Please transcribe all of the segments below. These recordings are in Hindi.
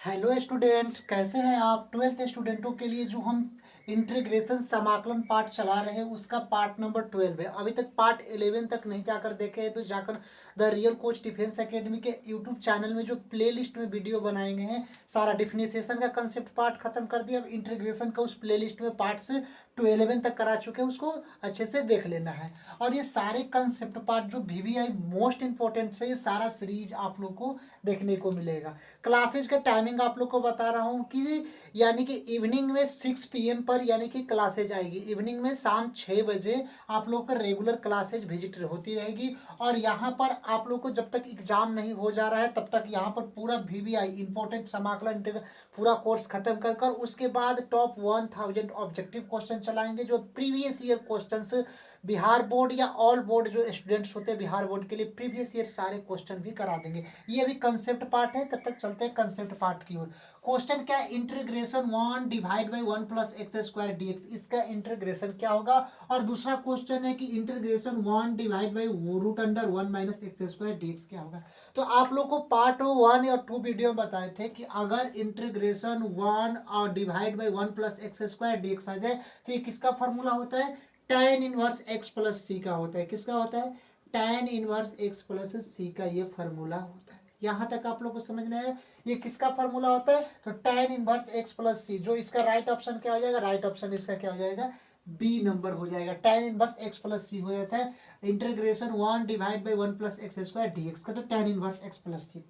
हेलो स्टूडेंट्स, कैसे हैं आप। ट्वेल्थ स्टूडेंटों के लिए जो हम इंटीग्रेशन समाकलन पार्ट चला रहे हैं उसका पार्ट नंबर 12 है। अभी तक पार्ट 11 तक नहीं जाकर देखे हैं तो जाकर the real coach defence academy के यूट्यूब चैनल में जो प्लेलिस्ट में वीडियो बनाए गए हैं, सारा डिफिनेशन का कंसेप्ट पार्ट खत्म कर दिया। अब इंटीग्रेशन का उस प्लेलिस्ट में पार्ट्स 11 तक करा चुके हैं, उसको अच्छे से देख लेना है। और ये सारे कंसेप्ट पार्ट जो VVI मोस्ट इंपॉर्टेंट है, ये सारा सीरीज आप लोग को देखने को मिलेगा। क्लासेज का टाइमिंग आप लोग को बता रहा हूँ कि यानी कि इवनिंग में 6 PM पर यानी कि क्लासेज आएगी। इवनिंग में शाम 6 बजे आप लोग का रेगुलर क्लासेज विजिट होती रहेगी। और यहाँ पर आप लोग को जब तक एग्जाम नहीं हो जा रहा है तब तक यहाँ पर पूरा VVI इंपॉर्टेंट समाकलन पूरा कोर्स खत्म कर कर उसके बाद टॉप 1000 ऑब्जेक्टिव क्वेश्चन चलाएंगे, जो previous year questions Bihar board या ऑल बोर्ड जो स्टूडेंट्स होते हैं बिहार बोर्ड के लिए प्रीवियस ईयर सारे क्वेश्चन भी करा देंगे। ये अभी कंसेप्ट पार्ट है, तब तक चलते हैं कंसेप्ट पार्ट की ओर। क्वेश्चन क्या है, integration 1 divide by 1 plus X square dx, इसका इंटीग्रेशन क्या होगा। और दूसरा क्वेश्चन है कि integration 1 divide by root under 1 minus X square dx क्या होगा। तो आप लोग को पार्ट 1 और 2 वीडियो में बताए थे कि अगर इंटीग्रेशन 1 और divide by 1 plus X square dx आ जाए तो ये किसका फॉर्मूला होता है, tan inverse x plus c का होता है। किसका होता है, tan inverse x plus c का ये फॉर्मूला होता है। यहाँ तक आप लोग को समझ में आया, ये किसका फॉर्मूला होता है, तो tan इनवर्स x प्लस सी। जो इसका राइट ऑप्शन क्या हो जाएगा, राइट ऑप्शन इसका क्या हो जाएगा, बी नंबर हो जाएगा। tan inverse x plus C हो जाता है integration 1 divide by 1 plus X square dx का, तो tan inverse x plus C.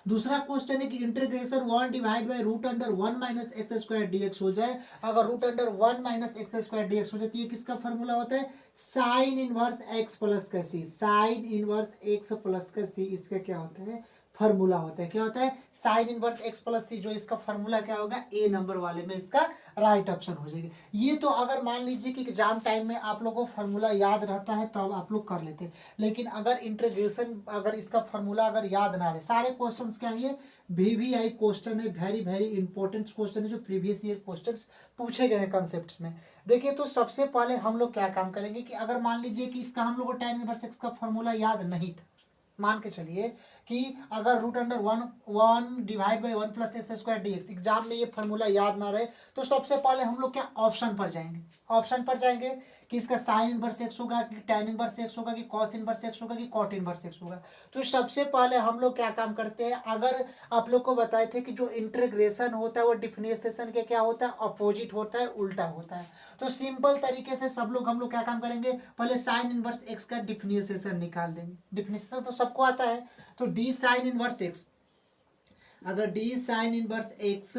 दूसरा क्वेश्चन है कि integration 1 divide by root under 1 minus X square dx हो जाए। अगर root under 1 minus X square dx हो जाए तो ये किसका फॉर्मूला होता है, साइन इनवर्स x प्लस का सी। साइन इनवर्स x प्लस का सी इसका क्या होता है, फॉर्मूला होता है। क्या होता है, साइन इनवर्स x प्लस सी। जो इसका फॉर्मूला क्या होगा, ए नंबर वाले में इसका राइट ऑप्शन हो जाएगा। ये तो अगर मान लीजिए कि एग्जाम टाइम में आप लोगों को फॉर्मूला याद रहता है तो आप लोग कर लेते हैं। लेकिन अगर इंटीग्रेशन अगर इसका फॉर्मूला अगर याद ना रहे, सारे क्वेश्चंस क्या है, VVI क्वेश्चन है, वेरी वेरी इंपॉर्टेंट क्वेश्चन है जो प्रीवियस ईयर क्वेश्चंस पूछे गए हैं कंसेप्ट में। देखिए तो सबसे पहले हम लोग क्या काम करेंगे कि अगर मान लीजिए कि इसका हम लोग को tan इनवर्स x का फॉर्मूला याद नहीं था, मान के चलिए कि अगर root under 1 divide by 1 plus X square dx exam में ये फॉर्मूला याद ना रहे, तो सबसे पहले हम लोग क्या ऑप्शन पर जाएंगे। ऑप्शन पर जाएंगे कि इसका साइन इनवर्स एक्स होगा कि tan इनवर्स एक्स होगा कि कॉस इनवर्स एक्स होगा कि कॉट इनवर्स एक्स होगा। तो सबसे पहले हम लोग क्या काम करते हैं, अगर आप लोग को बताए थे कि जो इंटीग्रेशन होता है वो डिफरेंशिएशन के क्या होता है, अपोजिट होता है, उल्टा होता है। तो सिंपल तरीके से सब लोग हम लोग क्या काम करेंगे, पहले साइन इनवर्स एक्स का डिफरेंशिएशन निकाल देंगे। डिफरेंशिएशन तो सबको आता है, तो डी साइन इनवर्स एक्स, अगर डी साइन इनवर्स एक्स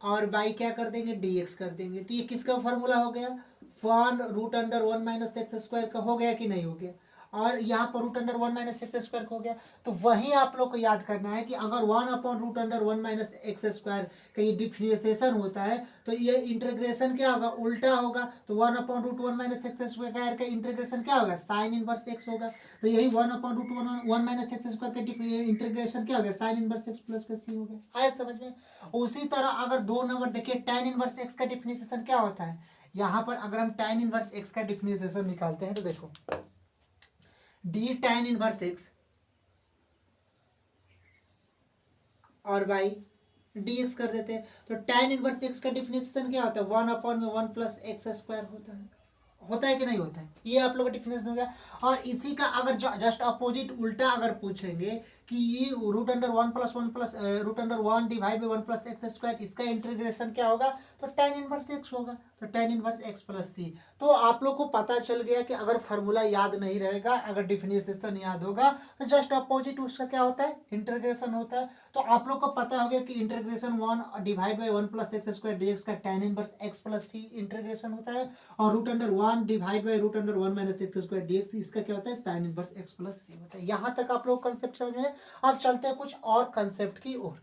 और बाई क्या कर देंगे, डी एक्स कर देंगे, तो ये किसका फॉर्मूला हो गया, 1 root under 1 minus X square का हो गया कि नहीं हो गया। और यहाँ पर root under 1 minus X square का हो गया। तो वही आप लोग को याद करना है कि अगर 1/√1 माइनस एक्स स्क्वायर का ये डिफरेंशिएशन होता है तो ये इंटीग्रेशन क्या होगा, उल्टा होगा। तो 1/√1 माइनस एक्स स्क्वायर का इंटीग्रेशन क्या होगा, साइन इनवर्स एक्स होगा। तो यही 1/√1 माइनस एक्स स्क्वायर का इंटीग्रेशन क्या हो गया, साइन इनवर्स एक्स प्लस का सी हो गया। आया समझ में। उसी तरह अगर 2 नंबर देखिए, tan इनवर्स एक्स का डिफरेंशिएशन क्या होता है, यहाँ पर अगर हम tan इनवर्स एक्स का डिफरेंशिएशन निकालते हैं तो देखो डी tan इनवर्स एक्स और बाई dx कर देते हैं। तो tan इनवर्स एक्स का डिफरेंशिएशन क्या होता है, 1/1 प्लस एक्स स्क्वायर होता है कि नहीं होता है। ये आप लोग का डिफरेंस हो गया। और इसी का अगर जस्ट अपोजिट उल्टा अगर पूछेंगे कि ये root under 1 divide by 1 plus X square, इसका इंटीग्रेशन क्या होगा, तो tan इनवर्स एक्स होगा। तो tan इनवर्स एक्स प्लस सी। तो आप लोग को पता चल गया कि अगर फॉर्मूला याद नहीं रहेगा, अगर डिफरेंशिएशन याद होगा तो जस्ट अपोजिट उसका क्या होता है, इंटीग्रेशन होता है। तो आप लोग को पता हो गया कि integration 1 divide by 1 plus X square dx का tan inverse X plus C integration होता है। और root under 1 divide by √1 minus X square dx, इसका क्या होता है, साइन इनवर्स एक्स प्लस सी होता है। यहाँ तक आप लोग कंसेप्ट समझ में। अब चलते हैं कुछ और कंसेप्ट की ओर।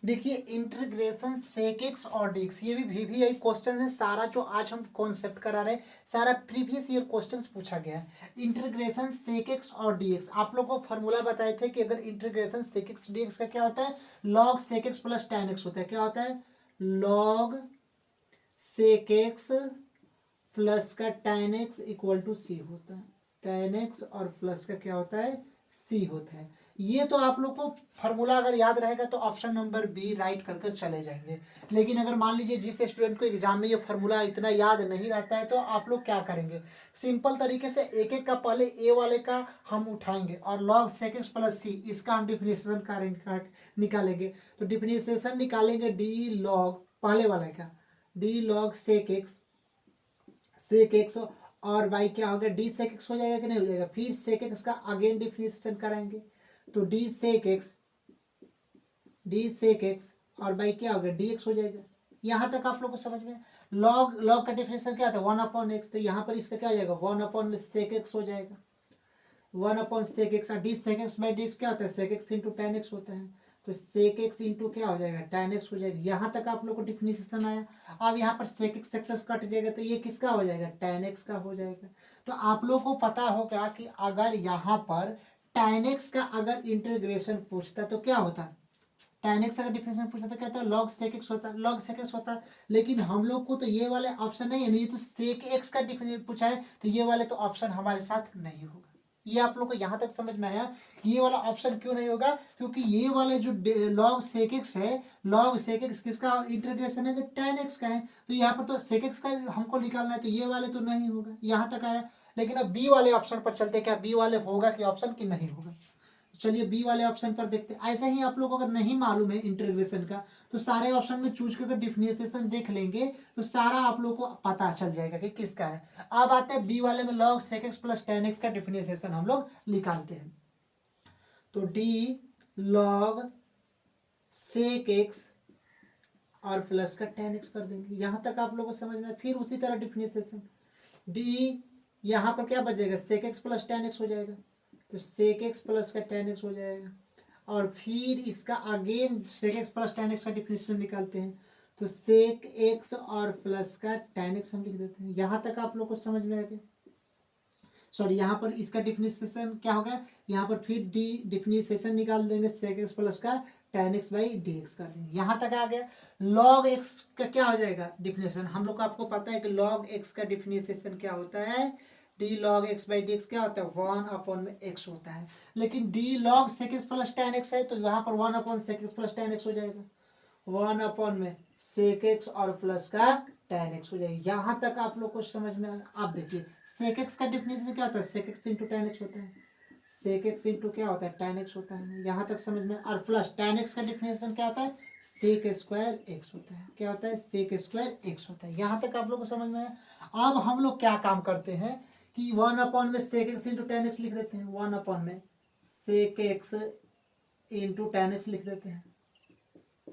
देखिए इंटीग्रेशन सेक एक्स और dx, ये भी VVI क्वेश्चन है। सारा जो आज हम कॉन्सेप्ट करा रहे हैं सारा प्रीवियस ईयर क्वेश्चंस पूछा गया है। इंटीग्रेशन सेक एक्स और dx, आप लोगों को फॉर्मूला बताए थे कि अगर इंटीग्रेशन सेक एक्स dx का क्या होता है, log sec x plus tan X होता है। क्या होता है, लॉग सेक एक्स प्लस का tan X equal to C होता है। tan एक्स और प्लस का क्या होता है, सी होता है। ये तो आप लोग को फार्मूला अगर याद रहेगा तो ऑप्शन नंबर बी राइट कर कर चले जाएंगे। लेकिन अगर मान लीजिए जिस स्टूडेंट को एग्जाम में ये फार्मूला इतना याद नहीं रहता है तो आप लोग क्या करेंगे, सिंपल तरीके से एक एक का पहले ए वाले का हम उठाएंगे और लॉग सेक एक्स प्लस सी इसका हम डिफिनेशन करेंगे, निकालेंगे। तो डिफिनेशन निकालेंगे डी लॉग पहले वाले का, डी लॉग सेक एक्स और वाई क्या हो गया, डी सेक एक्स हो जाएगा कि नहीं हो जाएगा। फिर सेक एक्स का अगेन डिफिनेशन कराएंगे तो डी सेक एक्स और बाई क्या हो गया, डी एक्स हो जाएगा। यहाँ तक आप लोग को समझ में। लॉग लॉग का डिफिनेशन क्या था, 1/x, तो यहाँ पर इसका क्या हो जाएगा 1/sec x हो जाएगा, 1/sec x। D sec X by D X क्या होता है, sec x into tan x होता है, तो सेक एक्स इंटू क्या हो जाएगा, टेन एक्स हो जाएगा। यहाँ तक आप लोग को डिफिनेशन आया। अब यहाँ पर सेक एक्स एक्सेस कट जाएगा तो ये किसका हो जाएगा, टेन एक्स का हो जाएगा। तो आप लोग को पता होगा कि अगर यहाँ पर टेन एक्स का अगर इंटीग्रेशन पूछता तो क्या होता, टेन एक्स अगर डिफिनेशन पूछता तो क्या होता है, लॉग सेक एक्स होता, लॉग सेक एक्स होता। लेकिन हम लोग को तो ये वाले ऑप्शन नहीं है, ये तो सेक एक्स का डिफिनेशन पूछा है, तो ये वाले तो ऑप्शन हमारे साथ नहीं होगा। ये आप लोग को यहाँ तक समझ में आया कि ये वाला ऑप्शन क्यों नहीं होगा, क्योंकि ये वाले जो लॉग सेक एक्स है, लॉग सेक एक्स किसका इंटीग्रेशन है, तो टेन एक्स का है, तो यहाँ पर तो सेक एक्स का हमको निकालना है, तो ये वाले तो नहीं होगा। यहाँ तक आया। लेकिन अब बी वाले ऑप्शन पर चलते, क्या बी वाले होगा कि ऑप्शन की नहीं होगा। चलिए बी वाले ऑप्शन पर देखते हैं। ऐसे ही आप लोगों को अगर नहीं मालूम है इंटीग्रेशन का तो सारे ऑप्शन में चूज करके डिफिनेशन देख लेंगे तो सारा आप लोगों को पता चल जाएगा कि किसका है। अब आते हैं बी वाले में, log sec x plus tan x का डिफिनेशन हम लोग निकालते हैं। तो डी लॉग सेक एक्स और प्लस का टेन एक्स कर देंगे। यहां तक आप लोगों को समझ में। फिर उसी तरह डिफिनेशन डी, यहाँ पर क्या बचेगा, sec x plus tan x हो जाएगा, तो सेक एक्स प्लस का टेन एक्स हो जाएगा। और फिर इसका again sec x plus tan x का डिफिनेशन निकालते हैं, तो सेक एक्स और प्लस का टेन एक्स हम लिख देते हैं। यहाँ तक आप लोग को समझ में आ गया। सॉरी, यहाँ पर इसका डिफिनेशन क्या होगा, यहाँ पर फिर डी डिफिनेशन निकाल देंगे, सेक एक्स प्लस का tan x by D x कर देंगे। यहाँ तक आ गया। लॉग एक्स का क्या हो जाएगा डिफिनेशन, हम लोग को आपको पता है कि लॉग एक्स का डिफिनेशन क्या होता है, D log X by D X क्या होता है, 1/x होता है। लेकिन D log sec x plus tan X है तो यहाँ पर 1/sec x plus tan x हो जाएगा, 1/sec x और प्लस का टेन एक्स हो जाएगा। यहाँ तक आप लोग को समझ में आया। आप देखिए सेक एक्स का डिफिनेशन क्या होता है, sec x into tan x होता है, सेक एक्स इंटू क्या होता है, टेन एक्स होता है। यहाँ तक समझ में। और प्लस टेन एक्स का डिफिनेशन क्या होता है, सेक स्क्वायर एक्स होता है। क्या होता है, सेक स्क्वायर एक्स होता है। यहाँ तक आप लोग को समझ में आया। अब हम लोग क्या काम करते हैं कि 1/सेक एक्स इंटू टेन एक्स लिख देते हैं, 1/सेक एक्स इंटू टेन एक्स लिख देते हैं,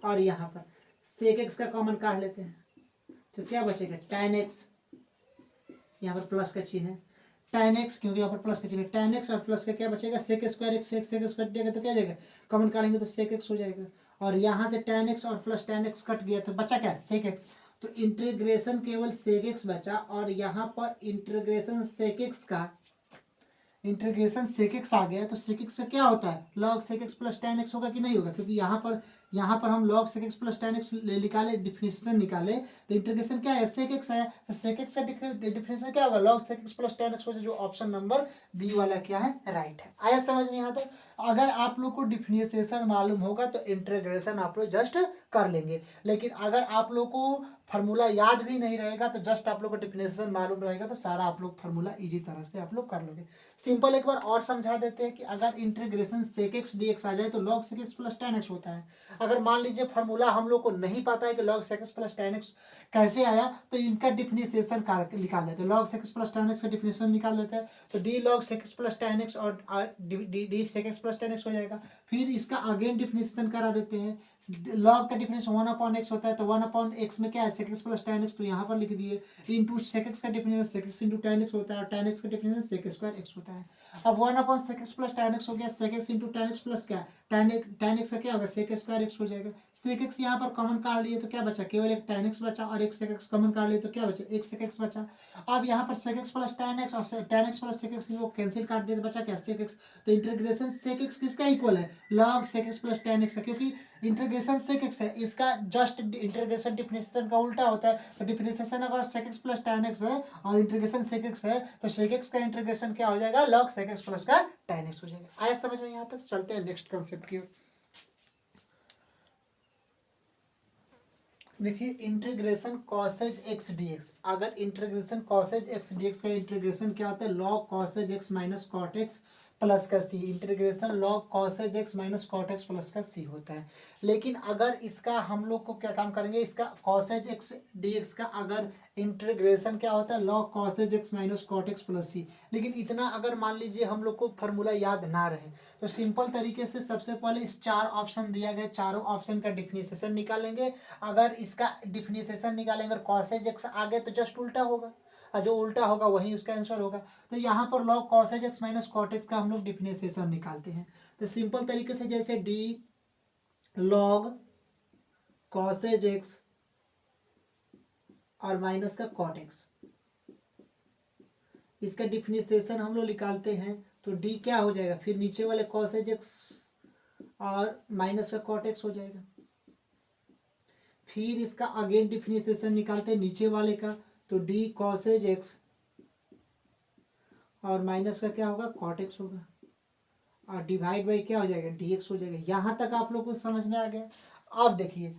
और यहाँ पर सेक एक्स का कॉमन काट लेते हैं, तो क्या बचेगा, टेन एक्स, यहाँ पर प्लस का चिन्ह है, टेन एक्स, क्योंकि यहाँ पर प्लस का चिन्ह है, टेन एक्स और प्लस का क्या बचेगा, sec square X, sec square जाएगा तो क्या जाएगा, कॉमन काटेंगे तो सेक एक्स हो जाएगा। और यहाँ से टेन एक्स और प्लस टेन एक्स कट गया तो बचा क्या, सेक एक्स। तो इंटीग्रेशन केवल सेक एक्स बचा, और यहाँ पर इंटीग्रेशन सेक एक्स का इंटीग्रेशन सेक एक्स आ गया, तो सेक एक्स का क्या होता है, log sec x plus tan X होगा कि नहीं होगा, क्योंकि यहाँ पर हम log sec x plus tan X निकाले, डिफिनेशन निकाले, तो इंटीग्रेशन क्या है, सेक एक्स है, तो सेक एक्स का डिफिनेशन क्या होगा, log sec x plus tan x हो जाए, जो ऑप्शन नंबर बी वाला क्या है, राइट है। आया समझ में यहाँ तक। अगर आप लोग को डिफिनेशन मालूम होगा तो इंटीग्रेशन आप लोग जस्ट कर लेंगे। लेकिन अगर आप लोग को फार्मूला याद भी नहीं रहेगा तो जस्ट आप लोग को डिफिनेशन मालूम रहेगा तो सारा आप लोग फार्मूला इजी तरह से आप लोग कर लोगे। सिंपल एक बार और समझा देते हैं कि अगर integration sec x d x आ जाए तो log sec x plus tan x होता है। अगर मान लीजिए फार्मूला हम लोग को नहीं पता है कि log sec x plus tan x कैसे आया, तो इनका डिफिनेशन निकाल देते हैं, log sec x plus tan x का डिफिनेशन निकाल देते हैं, तो D log sec x plus tan x और d sec x plus tan x हो जाएगा। फिर इसका अगेन डिफिनेशन करा देते हैं, लॉग का डिफिनेशन 1/x होता है, तो 1/x में क्या है, sec x plus tan x, तो यहाँ पर लिख दिए, इंटू सेक एक्स का definition sec x into tan x होता है, और टेन एक्स का डिफिनेशन सेक स्क्वायर एक्स होता है। अब 1/सेक एक्स प्लस टेन एक्स हो गया, sec x into tan x plus क्या, टेन एक्स का क्या होगा, सेक स्क्वायर एक्स हो जाएगा। सेक एक्स यहाँ पर कॉमन काट लिए तो क्या बचा, केवल एक टेन एक्स बचा, और एक सेक एक्स कॉमन काट लिए तो क्या बचा, एक सेक एक्स बचा। अब यहाँ पर sec x plus tan x और tan x plus sec x वो कैंसिल काट दिए तो बचा क्या, सेक एक्स। तो इंटीग्रेशन सेक एक्स किसका इक्वल है, log sec x plus tan x, क्योंकि इंटीग्रेशन सेक एक्स है, इसका जस्ट इंटीग्रेशन डिफिनेशन का उल्टा होता है, तो डिफरेंशिएशन अगर sec x plus tan x है और इंटीग्रेशन sec x है तो sec x का इंटीग्रेशन क्या हो जाएगा, log sec x प्लस का tan x हो जाएगा। आया समझ में? यहाँ तक चलते हैं नेक्स्ट कंसेप्ट की ओर। देखिए integration cosec x d x, अगर integration cosec x d x का इंटीग्रेशन क्या होता है, log cosec x minus cot x plus का C, integration log cosec x minus cot x plus का सी होता है। लेकिन अगर इसका हम लोग को क्या काम करेंगे, इसका कॉसेज एक्स डी एक्स का अगर इंटीग्रेशन क्या होता है, log cosec x minus cot x plus c. लेकिन इतना अगर मान लीजिए हम लोग को फार्मूला याद ना रहे तो सिंपल तरीके से सबसे पहले इस चार ऑप्शन दिया गया, चारों ऑप्शन का डिफरेंशिएशन निकालेंगे। अगर इसका डिफरेंशिएशन निकालेंगे और कॉसेज एक्स आ गए तो जस्ट उल्टा होगा, और जो उल्टा होगा वही उसका आंसर होगा। तो यहाँ पर log cosec x minus cot x का हम लोग डिफरेंशिएशन निकालते हैं। तो सिंपल तरीके से जैसे डी लॉग कॉसेज एक्स और माइनस का कॉट एक्स, इसका डिफरेंशिएशन हम लोग निकालते हैं तो डी क्या हो जाएगा, फिर नीचे वाले कॉसेज एक्स और माइनस का कॉट एक्स हो जाएगा। फिर इसका अगेन डिफरेंशिएशन निकालते हैं नीचे वाले का, तो डी कॉसेज एक्स और माइनस का क्या होगा, कॉट एक्स होगा, और डिवाइड बाई क्या हो जाएगा, डी एक्स हो जाएगा। यहाँ तक आप लोग को समझ में आ गया। अब देखिए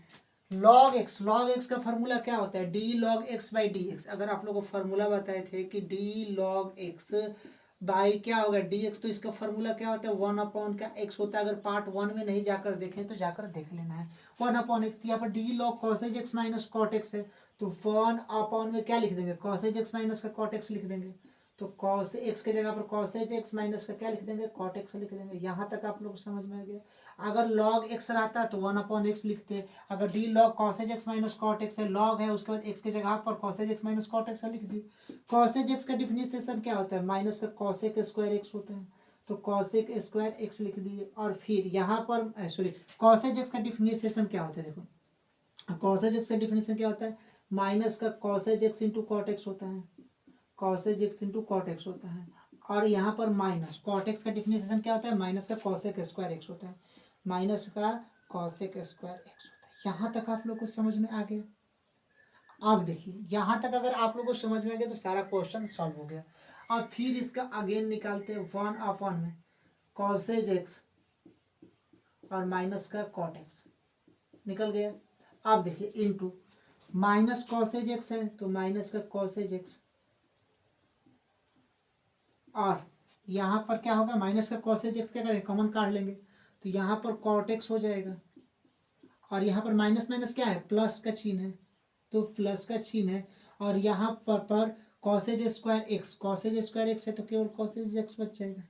लॉग एक्स का फॉर्मूला क्या होता है, D log X by D x. अगर आप लोग को फॉर्मूला बताए थे कि डी लॉग एक्स बाई क्या होगा डी एक्स, तो इसका फॉर्मूला क्या होता है, 1 का एक्स होता है। अगर पार्ट 1 में नहीं जाकर देखें तो जाकर देख लेना है। 1/x, यहाँ पर d log cosec x minus cot x है, तो 1 में क्या लिख देंगे, कॉसेज एक्स माइनस का कॉट एक्स लिख देंगे। तो कॉस एक्स के जगह पर कॉसेज एक्स माइनस का क्या लिख देंगे, कॉट एक्स लिख देंगे। यहाँ तक आप लोग को समझ में आ गया। अगर लॉग एक्स रहता तो 1/x लिखते। अगर d log cosec x minus cot x है, लॉग है उसके बाद एक्स के जगह पर cosec x minus cot x लिख दी। कॉसेज एक्स का डिफरेंशिएशन क्या होता है, माइनस का कॉसेक स्क्वायर एक्स होता है, तो कॉसेक स्क्वायर एक्स लिख दिए। और फिर यहाँ पर सॉरी, कॉसेज एक्स का डिफरेंशिएशन क्या होता है, देखो कॉसेज एक्स का डिफरेंशिएशन क्या होता है, माइनस का cosec x into cot x होता है, cosec x into cot x होता है। और यहाँ पर माइनस कॉट एक्स का डिफरेंशिएशन क्या होता है, माइनस का कॉसेक स्क्वायर एक्स होता है, माइनस का कॉसेक स्क्वायर एक्स होता है। यहाँ तक आप लोग को समझ में आ गया। अब देखिए यहाँ तक अगर आप लोग को समझ में आ गया तो सारा क्वेश्चन सॉल्व हो गया। अब फिर इसका अगेन निकालते हैं 1 में कॉसेज एक्स और माइनस का कॉट एक्स निकल गया। अब देखिए इनटू माइनस कॉसेज एक्स है तो माइनस का कॉसेज एक्स, और यहाँ पर क्या होगा, माइनस का कॉसेज एक्स क्या करेंगे, कॉमन काट लेंगे, तो यहाँ पर कॉट एक्स हो जाएगा। और यहाँ पर माइनस माइनस क्या है, प्लस का चिन्ह है, तो प्लस का चिन्ह है। और यहाँ पर कॉसेज स्क्वायर एक्स है तो केवल कॉसेज एक्स बच जाएगा,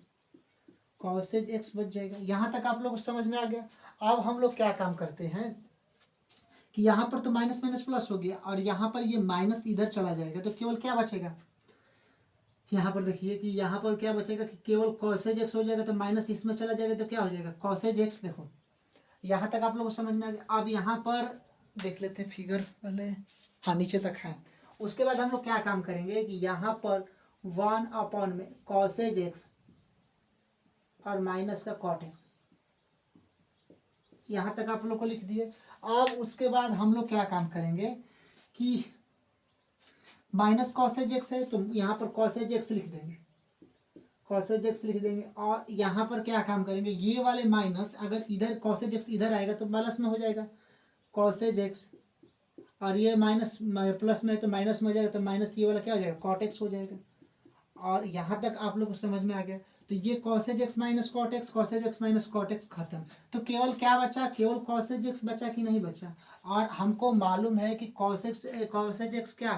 कॉसेज एक्स बच जाएगा। यहाँ तक आप लोग को समझ में आ गया। अब हम लोग क्या काम करते हैं कि यहाँ पर तो माइनस माइनस प्लस हो गया और यहाँ पर ये माइनस इधर चला जाएगा, तो केवल क्या बचेगा, यहाँ पर देखिए कि यहाँ पर क्या बचेगा कि केवल कॉसेज एक्स हो जाएगा, तो माइनस इसमें चला जाएगा तो क्या हो जाएगा, कॉसेज एक्स। देखो यहाँ तक आप लोगों को समझ में आ गया। अब यहाँ पर देख लेते हैं फिगर पहले, हाँ नीचे तक है। उसके बाद हम लोग क्या काम करेंगे कि यहाँ पर 1 में कॉसेज एक्स और माइनस का कॉट एक्स, यहाँ तक आप लोग को लिख दिए। अब उसके बाद हम लोग क्या काम करेंगे कि माइनस कॉसेज एक्स है तो यहाँ पर कॉसेज एक्स लिख देंगे, कॉसेज एक्स लिख देंगे। और यहाँ पर क्या काम करेंगे, ये वाले माइनस अगर इधर कॉसेज एक्स इधर आएगा तो प्लस में हो जाएगा कॉसेज एक्स, और ये माइनस प्लस में है तो माइनस में हो जाएगा, तो माइनस ये वाला क्या हो जाएगा, कॉट एक्स हो जाएगा। और यहाँ तक आप लोग को समझ में आ गया। तो ये cosec x minus cot x, cosec x minus cot x खत्म। तो केवल क्या बचा, केवल कॉसेज एक्स बचा कि नहीं बचा। और हमको मालूम है कि कॉसेज एक्स क्या,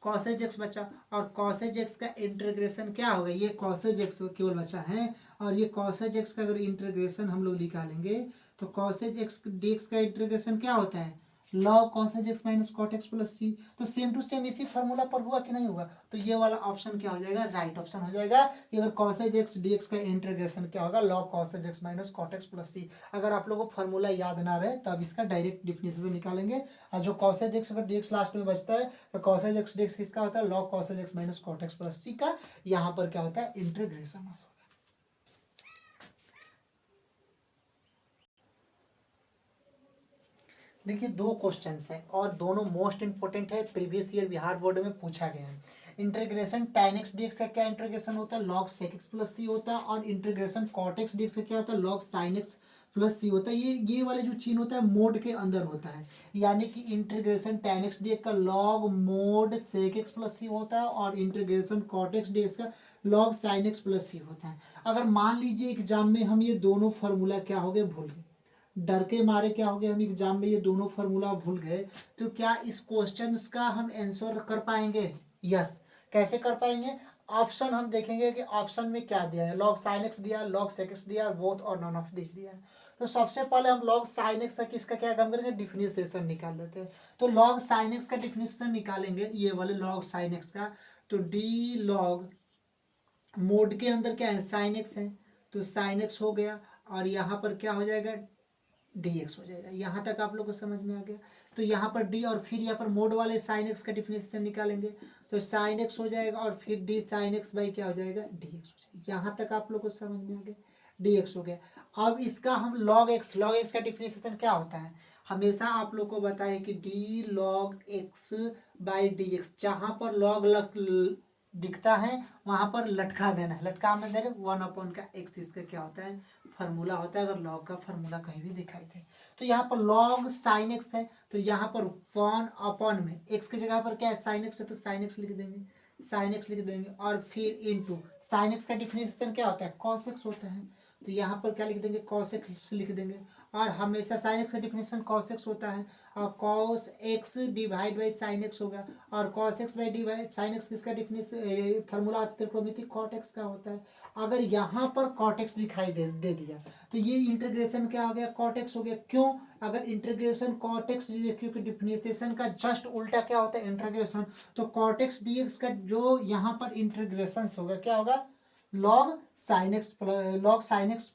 कॉसेज एक्स बचा, और कॉसेज एक्स का इंटीग्रेशन क्या होगा, ये कॉसेज एक्स केवल बचा है। और ये कॉसेज एक्स का अगर इंटीग्रेशन हम लोग निकालेंगे तो कॉसेज एक्स डी एक्स का इंटीग्रेशन क्या होता है, log cosec x minus cot x plus सी। तो सेम टू सेम इसी फॉर्मूला पर हुआ कि नहीं हुआ, तो ये वाला ऑप्शन क्या हो जाएगा, राइट ऑप्शन हो जाएगा कि अगर कॉसेज एक्स डी एक्स का इंटीग्रेशन क्या होगा, log cosec x minus cot x plus c. अगर आप लोगों को फॉर्मूला याद ना रहे तो अब इसका डायरेक्ट डिफिनेशन निकालेंगे। और जो कॉसेज एक्स अगर डी एक्स लास्ट में बचता है तो कॉसेज एक्स डी एक्स किसका होता है, log cosec x minus cot x plus c का। यहाँ पर क्या होता है, इंटीग्रेशन। देखिए दो क्वेश्चंस हैं और दोनों मोस्ट इंपोर्टेंट है, प्रीवियस ईयर बिहार बोर्ड में पूछा गया है। इंटीग्रेशन tan x dx का क्या इंटीग्रेशन होता है, log sec x प्लस सी होता है, और इंटीग्रेशन cot x dx का क्या होता है, log sin x प्लस सी होता है। ये वाले जो चिन्ह होता है मोड के अंदर होता है, यानी कि इंटीग्रेशन tan x dx का log mod sec x plus सी होता है और इंटीग्रेशन cot x dx का log sin x प्लस सी होता है। अगर मान लीजिए एग्जाम में हम ये दोनों फॉर्मूला क्या हो गए भूल गए, डर के मारे क्या हो गया हम एग्जाम में ये दोनों फार्मूला भूल गए, तो क्या इस क्वेश्चन का हम आंसर कर पाएंगे? यस। कैसे कर पाएंगे? ऑप्शन हम देखेंगे कि ऑप्शन में क्या दिया है, log sin x दिया, log sec x दिया, बोथ और नॉन ऑफ दिस दिया है। तो सबसे पहले हम log sin x का किसका क्या काम करेंगे, डिफरेंशिएशन निकाल लेते हैं। तो log sin x का डिफरेंशिएशन निकालेंगे, ये वाले log sin x का, तो d log मोड के अंदर क्या है sin x है, तो sin x हो गया, और यहाँ पर क्या हो जाएगा dx हो जाएगा। यहाँ तक आप लोग को समझ में आ गया। तो यहाँ पर d और फिर यहाँ पर मोड वाले sin x का डिफरेंशिएशन निकालेंगे, तो sin x हो जाएगा और फिर d sin x बाई क्या हो जाएगा dx हो जाएगा। यहाँ तक आप लोग को समझ में आ गया, dx हो गया। अब इसका हम log x का डिफरेंशिएशन क्या होता है, हमेशा आप लोग को बताए कि d log x by dx, जहाँ पर log दिखता है वहां पर लटका देना है, लटका में दे रहे 1 का x, इसका क्या होता है फार्मूला होता है, अगर log का फार्मूला कहीं भी दिखाई दे। तो यहाँ पर log sin x है, तो यहाँ पर 1 में x की जगह पर क्या है sin x है, तो sin x लिख देंगे, sin x लिख देंगे, और फिर इनटू sin x का डिफरेंशिएशन क्या होता है cos x होता है, तो यहाँ पर क्या लिख देंगे cos x लिख देंगे। और हमेशा sin x का डिफरेंशिएशन cos x होता है, और cos x divide by sin x होगा, और cos x by divide sin x किसका डिफरेंशिएशन फार्मूला त्रिकोणमिति cot x का होता है। अगर यहाँ पर cot x दिखाई दे दिया तो ये इंटीग्रेशन क्या हो गया cot x हो गया। क्यों? अगर इंटीग्रेशन cot x क्योंकि डिफरेंशिएशन का जस्ट उल्टा क्या होता है इंटीग्रेशन, तो cot x dx का जो यहाँ पर इंटीग्रेशन होगा क्या होगा log sin x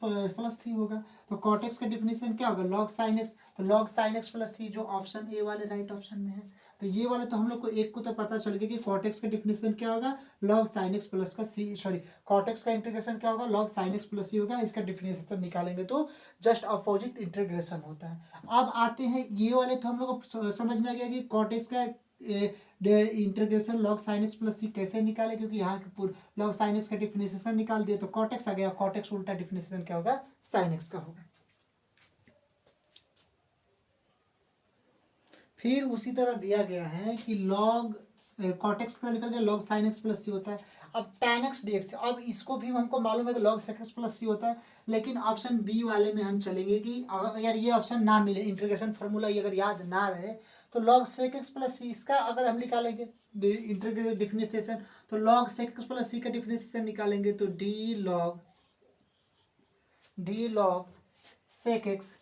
प्लस सी होगा। तो cot x का डिफिनेशन क्या होगा log sin x, तो log sin x प्लस सी जो ऑप्शन ए वाले राइट ऑप्शन में है। तो ये वाले तो हम लोग को एक को तो पता चल गया कि cot x का डिफिनेशन क्या होगा log sin x प्लस का सी, सॉरी cot x का इंटीग्रेशन क्या होगा log sin x प्लस सी होगा। इसका डिफिनेशन निकालेंगे तो जस्ट अपोजिट इंटीग्रेशन होता है। अब आते हैं ये वाले, तो हम लोग को समझ में आ गया कि cot x का integration log sin x plus c कैसे निकाले, क्योंकि यहाँ log sin x का डिफरेंशिएशन निकाल दिया तो cot x आ गया, cot x उल्टा डिफरेंशिएशन क्या होगा sin x का होगा। फिर उसी तरह दिया गया है कि log cot x का निकल गया log sin x प्लस सी होता है। अब tan x dx, अब इसको भी हमको मालूम है कि log sec x प्लस सी होता है, लेकिन ऑप्शन बी वाले में हम चलेंगे कि अगर ये ऑप्शन ना मिले, इंटीग्रेशन फार्मूला ये अगर याद ना रहे, तो log sec x प्लस सी इसका अगर हम निकालेंगे इंटीग्रेशन डिफरेंशिएशन, तो log sec x plus c का डिफरेंशिएशन निकालेंगे तो d log sec x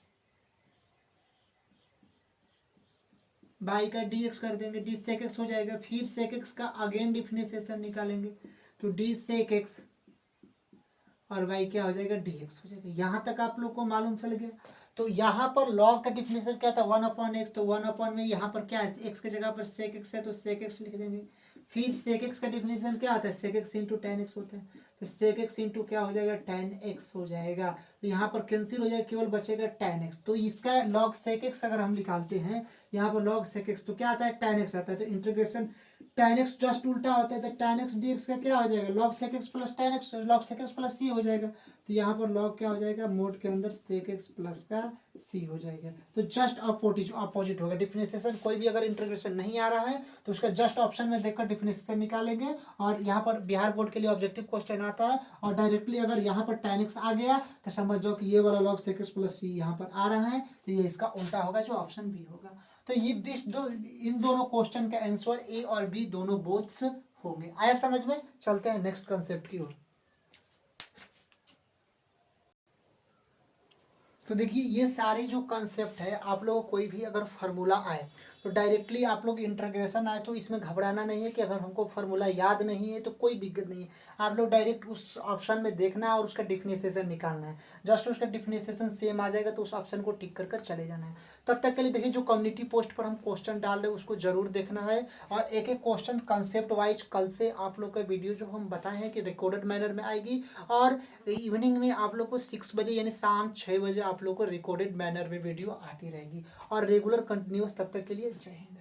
by का dx कर देंगे, d sec x हो जाएगा। फिर sec x का अगेन डिफरेंशिएशन निकालेंगे तो d sec x और y क्या हो जाएगा dx हो जाएगा। यहाँ तक आप लोग को मालूम चल गया। तो यहाँ पर log का डिफिनेशन क्या था 1/x, तो 1 में यहाँ पर क्या है x की जगह पर sec x है तो sec x लिख देंगे। फिर sec x का डिफिनेशन क्या आता है sec x into tan x होता है, तो sec x इंटू क्या हो जाएगा tan x हो जाएगा। तो यहाँ पर कैंसिल हो जाएगा, केवल बचेगा tan x। तो इसका log sec x अगर हम निकालते हैं यहाँ पर log sec x तो क्या आता है tan x आता है, तो इंटीग्रेशन tan x जस्ट उल्टा होता है, तो tan x dx का क्या हो जाएगा log sec x plus tan x log sec x plus c हो जाएगा। तो यहाँ पर log क्या हो जाएगा मोड के अंदर sec x प्लस का c हो जाएगा। तो जस्ट अपोजिट होगा। डिफरेंशिएशन कोई भी अगर इंटीग्रेशन नहीं आ रहा है तो उसका जस्ट ऑप्शन में देखकर डिफरेंशिएशन निकालेंगे, और यहाँ पर बिहार बोर्ड के लिए ऑब्जेक्टिव क्वेश्चन आता है और डायरेक्टली अगर यहाँ पर tan x आ गया तो समझ जाओ कि ये वाला log sec x plus c यहाँ पर आ रहा है, तो ये इसका उल्टा होगा जो ऑप्शन बी होगा। तो ये इन दोनों क्वेश्चन का आंसर ए और बी दोनों बोथ्स होंगे। आया समझ में? चलते हैं नेक्स्ट कंसेप्ट की ओर। तो देखिए ये सारे जो कंसेप्ट है आप लोगों को कोई भी अगर फार्मूला आए तो डायरेक्टली आप लोग इंटीग्रेशन आए तो इसमें घबराना नहीं है कि अगर हमको फार्मूला याद नहीं है तो कोई दिक्कत नहीं है। आप लोग डायरेक्ट उस ऑप्शन में देखना है और उसका डिफिनेशन निकालना है। जस्ट उसका डिफिनेशन सेम आ जाएगा तो उस ऑप्शन को टिक कर चले जाना है। तब तक के लिए देखिए, जो कम्युनिटी पोस्ट पर हम क्वेश्चन डाल रहे हैं उसको जरूर देखना है, और एक एक क्वेश्चन कंसेप्ट वाइज कल से आप लोग का वीडियो जो हम बताए हैं कि रिकॉर्डेड मैनर में आएगी, और इवनिंग में आप लोग को 6 बजे यानी शाम 6 बजे आप लोग को रिकॉर्डेड मैनर में वीडियो आती रहेगी, और रेगुलर कंटिन्यूस। तब तक के लिए जय हिंद।